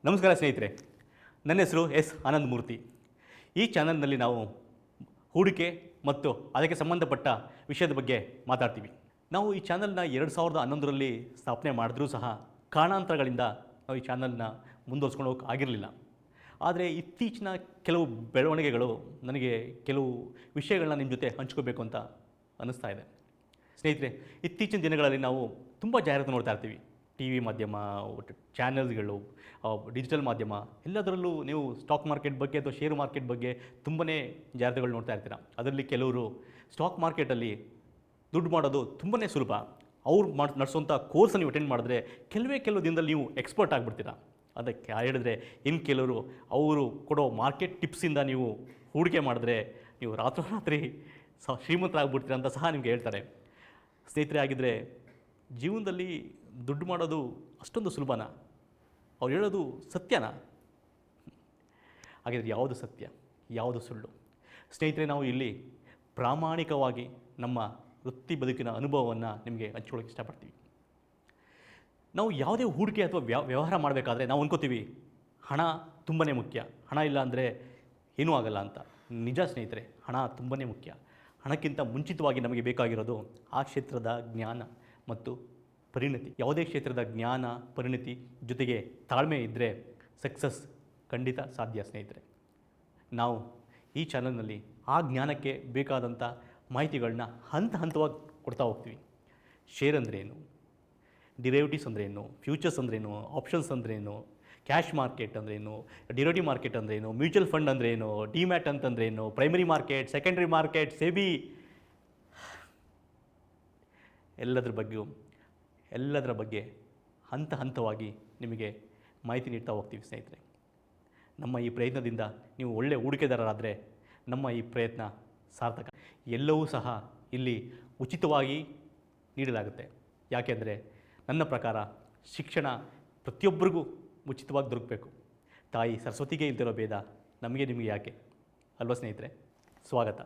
ನಮಸ್ಕಾರ ಸ್ನೇಹಿತರೆ, ನನ್ನ ಹೆಸರು ಎಸ್ ಆನಂದ್ ಮೂರ್ತಿ. ಈ ಚಾನಲ್ನಲ್ಲಿ ನಾವು ಹೂಡಿಕೆ ಮತ್ತು ಅದಕ್ಕೆ ಸಂಬಂಧಪಟ್ಟ ವಿಷಯದ ಬಗ್ಗೆ ಮಾತಾಡ್ತೀವಿ. ನಾವು ಈ ಚಾನಲ್ನ 2011ರಲ್ಲಿ ಸ್ಥಾಪನೆ ಮಾಡಿದ್ರೂ ಸಹ ಕಾರಣಾಂತರಗಳಿಂದ ನಾವು ಈ ಚಾನಲ್ನ ಮುಂದುವರ್ಸ್ಕೊಂಡು ಹೋಗೋಕೆ ಆಗಿರಲಿಲ್ಲ. ಆದರೆ ಇತ್ತೀಚಿನ ಕೆಲವು ಬೆಳವಣಿಗೆಗಳು ನನಗೆ ಕೆಲವು ವಿಷಯಗಳನ್ನ ನಿಮ್ಮ ಜೊತೆ ಹಂಚ್ಕೋಬೇಕು ಅಂತ ಅನ್ನಿಸ್ತಾ ಇದೆ. ಸ್ನೇಹಿತರೆ, ಇತ್ತೀಚಿನ ದಿನಗಳಲ್ಲಿ ನಾವು ತುಂಬ ಜಾಹೀರಾತು ನೋಡ್ತಾ ಇರ್ತೀವಿ. ಟಿ ವಿ ಮಾಧ್ಯಮ, ಚಾನಲ್ಸ್ಗಳು, ಡಿಜಿಟಲ್ ಮಾಧ್ಯಮ, ಎಲ್ಲದರಲ್ಲೂ ನೀವು ಸ್ಟಾಕ್ ಮಾರ್ಕೆಟ್ ಬಗ್ಗೆ ಅಥವಾ ಶೇರು ಮಾರ್ಕೆಟ್ ಬಗ್ಗೆ ತುಂಬನೇ ಜಾಹೀರಾತುಗಳು ನೋಡ್ತಾ ಇರ್ತೀರ. ಅದರಲ್ಲಿ ಕೆಲವರು ಸ್ಟಾಕ್ ಮಾರ್ಕೆಟಲ್ಲಿ ದುಡ್ಡು ಮಾಡೋದು ತುಂಬನೇ ಸುಲಭ, ಅವ್ರು ನಡೆಸುವಂಥ ಕೋರ್ಸನ್ನು ನೀವು ಅಟೆಂಡ್ ಮಾಡಿದ್ರೆ ಕೆಲವು ದಿನದಲ್ಲಿ ನೀವು ಎಕ್ಸ್ಪರ್ಟ್ ಆಗಿಬಿಡ್ತೀರ. ಅದಕ್ಕೆ ಹೇಳಿದ್ರೆ ಇನ್ನು ಕೆಲವರು ಅವರು ಕೊಡೋ ಮಾರ್ಕೆಟ್ ಟಿಪ್ಸಿಂದ ನೀವು ಹೂಡಿಕೆ ಮಾಡಿದ್ರೆ ನೀವು ರಾತ್ರೋರಾತ್ರಿ ಶ್ರೀಮಂತರಾಗ್ಬಿಡ್ತೀರ ಅಂತ ಸಹ ನಿಮಗೆ ಹೇಳ್ತಾರೆ. ಸ್ನೇಹಿತರೆ, ಆಗಿದ್ದರೆ ಜೀವನದಲ್ಲಿ ದುಡ್ಡು ಮಾಡೋದು ಅಷ್ಟೊಂದು ಸುಲಭನಾ? ಅವ್ರು ಹೇಳೋದು ಸತ್ಯನಾ? ಹಾಗಿದ್ರೆ ಯಾವುದು ಸತ್ಯ, ಯಾವುದು ಸುಳ್ಳು? ಸ್ನೇಹಿತರೆ, ನಾವು ಇಲ್ಲಿ ಪ್ರಾಮಾಣಿಕವಾಗಿ ನಮ್ಮ ವೃತ್ತಿ ಬದುಕಿನ ಅನುಭವವನ್ನು ನಿಮಗೆ ಹಂಚ್ಕೊಳ್ಳೋಕೆ ಇಷ್ಟಪಡ್ತೀವಿ. ನಾವು ಯಾವುದೇ ಹೂಡಿಕೆ ಅಥವಾ ವ್ಯವಹಾರ ಮಾಡಬೇಕಾದ್ರೆ ನಾವು ಅನ್ಕೋತೀವಿ ಹಣ ತುಂಬಾ ಮುಖ್ಯ, ಹಣ ಇಲ್ಲ ಅಂದರೆ ಏನೂ ಆಗಲ್ಲ ಅಂತ. ನಿಜ ಸ್ನೇಹಿತರೆ, ಹಣ ತುಂಬಾ ಮುಖ್ಯ. ಹಣಕ್ಕಿಂತ ಮುಂಚಿತವಾಗಿ ನಮಗೆ ಬೇಕಾಗಿರೋದು ಆ ಕ್ಷೇತ್ರದ ಜ್ಞಾನ ಮತ್ತು ಪರಿಣತಿ. ಯಾವುದೇ ಕ್ಷೇತ್ರದ ಜ್ಞಾನ, ಪರಿಣತಿ ಜೊತೆಗೆ ತಾಳ್ಮೆ ಇದ್ದರೆ ಸಕ್ಸಸ್ ಖಂಡಿತ ಸಾಧ್ಯ. ಸ್ನೇಹಿತರೆ, ನಾವು ಈ ಚಾನಲ್ನಲ್ಲಿ ಆ ಜ್ಞಾನಕ್ಕೆ ಬೇಕಾದಂಥ ಮಾಹಿತಿಗಳನ್ನ ಹಂತವಾಗಿ ಕೊಡ್ತಾ ಹೋಗ್ತೀವಿ. ಶೇರ್ ಅಂದ್ರೇನು, ಡಿರೈವೇಟಿವ್ಸ್ ಅಂದ್ರೇನು, ಫ್ಯೂಚರ್ಸ್ ಅಂದ್ರೇನು, ಆಪ್ಷನ್ಸ್ ಅಂದ್ರೇನು, ಕ್ಯಾಶ್ ಮಾರ್ಕೆಟ್ ಅಂದ್ರೇನು, ಡಿರೈವೇಟಿವ್ ಮಾರ್ಕೆಟ್ ಅಂದ್ರೇನು, ಮ್ಯೂಚುವಲ್ ಫಂಡ್ ಅಂದ್ರೇನು, ಡಿಮ್ಯಾಟ್ ಅಂತಂದ್ರೇನು, primary market, secondary market, SEBI, ಎಲ್ಲದರ ಬಗ್ಗೆ ಹಂತವಾಗಿ ನಿಮಗೆ ಮಾಹಿತಿ ನೀಡ್ತಾ ಹೋಗ್ತೀವಿ. ಸ್ನೇಹಿತರೆ, ನಮ್ಮ ಈ ಪ್ರಯತ್ನದಿಂದ ನೀವು ಒಳ್ಳೆಯ ಹೂಡಿಕೆದಾರರಾದರೆ ನಮ್ಮ ಈ ಪ್ರಯತ್ನ ಸಾರ್ಥಕ. ಎಲ್ಲವೂ ಸಹ ಇಲ್ಲಿ ಉಚಿತವಾಗಿ ನೀಡಲಾಗುತ್ತೆ. ಯಾಕೆಂದರೆ ನನ್ನ ಪ್ರಕಾರ ಶಿಕ್ಷಣ ಪ್ರತಿಯೊಬ್ಬರಿಗೂ ಉಚಿತವಾಗಿ ದೊರಕಬೇಕು. ತಾಯಿ ಸರಸ್ವತಿಗೆ ಇಲ್ದಿರೋ ಭೇದ ನಮಗೆ ನಿಮಗೆ ಯಾಕೆ ಅಲ್ವಾ ಸ್ನೇಹಿತರೆ? ಸ್ವಾಗತ.